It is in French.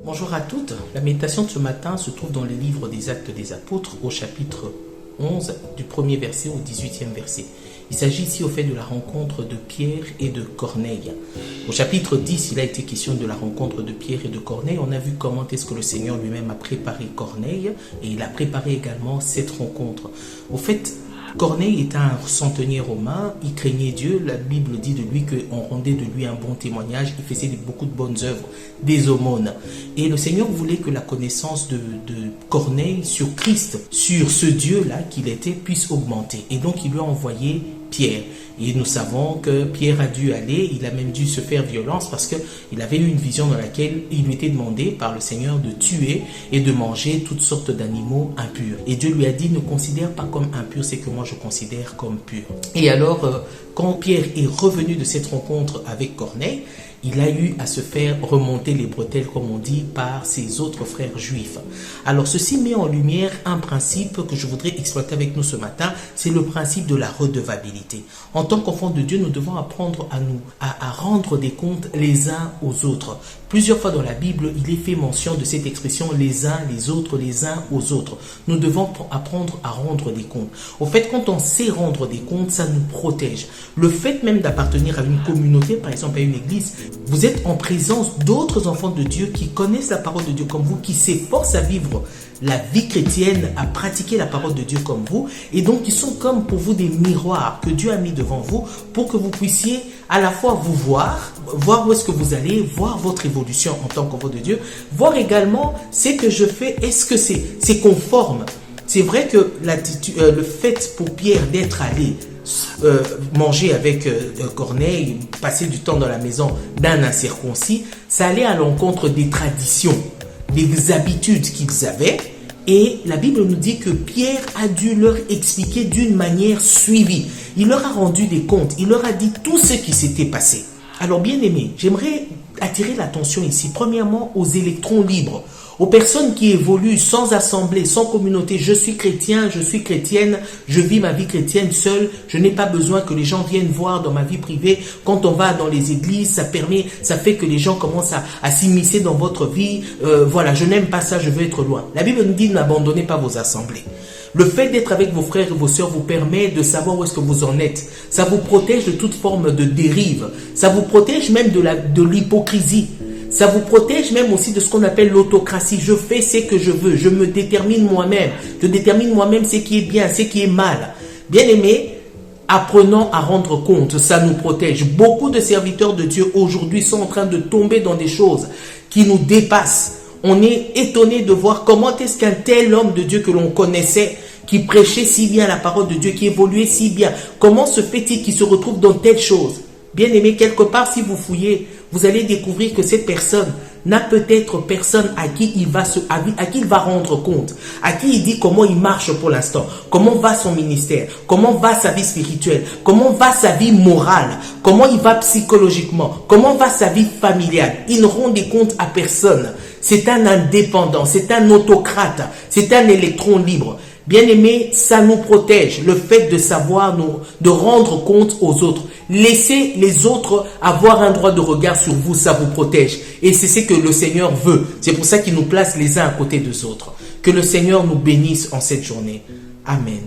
Bonjour à toutes. La méditation de ce matin se trouve dans le livre des Actes des Apôtres au chapitre 11 du 1er verset au 18e verset. Il s'agit ici au fait de la rencontre de Pierre et de Corneille. Au chapitre 10, il a été question de la rencontre de Pierre et de Corneille. On a vu comment est-ce que le Seigneur lui-même a préparé Corneille et il a préparé également cette rencontre. Au fait, Corneille est un centenier romain, il craignait Dieu, la Bible dit de lui qu'on rendait de lui un bon témoignage, il faisait beaucoup de bonnes œuvres, des aumônes. Et le Seigneur voulait que la connaissance de Corneille sur Christ, sur ce Dieu-là qu'il était, puisse augmenter. Et donc il lui a envoyé Pierre. Et nous savons que Pierre a dû aller, il a même dû se faire violence parce qu'il avait eu une vision dans laquelle il lui était demandé par le Seigneur de tuer et de manger toutes sortes d'animaux impurs. Et Dieu lui a dit, ne considère pas comme impur ce que moi je considère comme pur. Et alors, quand Pierre est revenu de cette rencontre avec Corneille, il a eu à se faire remonter les bretelles, comme on dit, par ses autres frères juifs. Alors, ceci met en lumière un principe que je voudrais exploiter avec nous ce matin, c'est le principe de la redevabilité. En tant qu'enfants de Dieu, nous devons apprendre à rendre des comptes les uns aux autres. Plusieurs fois dans la Bible, il est fait mention de cette expression les uns, les autres, les uns aux autres. Nous devons apprendre à rendre des comptes. Au fait, quand on sait rendre des comptes, ça nous protège. Le fait même d'appartenir à une communauté, par exemple à une église, vous êtes en présence d'autres enfants de Dieu qui connaissent la parole de Dieu comme vous, qui s'efforcent à vivre la vie chrétienne, à pratiquer la parole de Dieu comme vous, et donc ils sont comme pour vous des miroirs que Dieu a mis devant vous pour que vous puissiez à la fois vous voir où est-ce que vous allez, voir votre évolution en tant qu'enfant de Dieu, voir également ce que je fais, est-ce que c'est conforme. C'est vrai que le fait pour Pierre d'être allé manger avec Corneille, passer du temps dans la maison d'un incirconcis, ça allait à l'encontre des traditions, des habitudes qu'ils avaient. Et la Bible nous dit que Pierre a dû leur expliquer d'une manière suivie. Il leur a rendu des comptes, il leur a dit tout ce qui s'était passé. Alors bien aimés, j'aimerais attirer l'attention ici, premièrement aux électrons libres, aux personnes qui évoluent sans assemblée, sans communauté. Je suis chrétien, je suis chrétienne, je vis ma vie chrétienne seule. Je n'ai pas besoin que les gens viennent voir dans ma vie privée. Quand on va dans les églises, ça fait que les gens commencent à s'immiscer dans votre vie. Voilà, je n'aime pas ça, je veux être loin. La Bible nous dit n'abandonnez pas vos assemblées. Le fait d'être avec vos frères et vos sœurs vous permet de savoir où est-ce que vous en êtes. Ça vous protège de toute forme de dérive. Ça vous protège même de l'hypocrisie. Ça vous protège même aussi de ce qu'on appelle l'autocratie. Je fais ce que je veux. Je me détermine moi-même. Je détermine moi-même ce qui est bien, ce qui est mal. Bien aimé, apprenons à rendre compte. Ça nous protège. Beaucoup de serviteurs de Dieu aujourd'hui sont en train de tomber dans des choses qui nous dépassent. On est étonné de voir comment est-ce qu'un tel homme de Dieu que l'on connaissait, qui prêchait si bien la parole de Dieu, qui évoluait si bien, comment se fait-il qu'il se retrouve dans telle chose? Bien aimé, quelque part, si vous fouillez, vous allez découvrir que cette personne n'a peut-être personne à qui il va rendre compte, à qui il dit comment il marche pour l'instant, comment va son ministère, comment va sa vie spirituelle, comment va sa vie morale, comment il va psychologiquement, comment va sa vie familiale. Il ne rend des comptes à personne. C'est un indépendant, c'est un autocrate, c'est un électron libre. Bien aimé, ça nous protège, le fait de savoir de rendre compte aux autres. Laissez les autres avoir un droit de regard sur vous, ça vous protège. Et c'est ce que le Seigneur veut. C'est pour ça qu'il nous place les uns à côté des autres. Que le Seigneur nous bénisse en cette journée. Amen.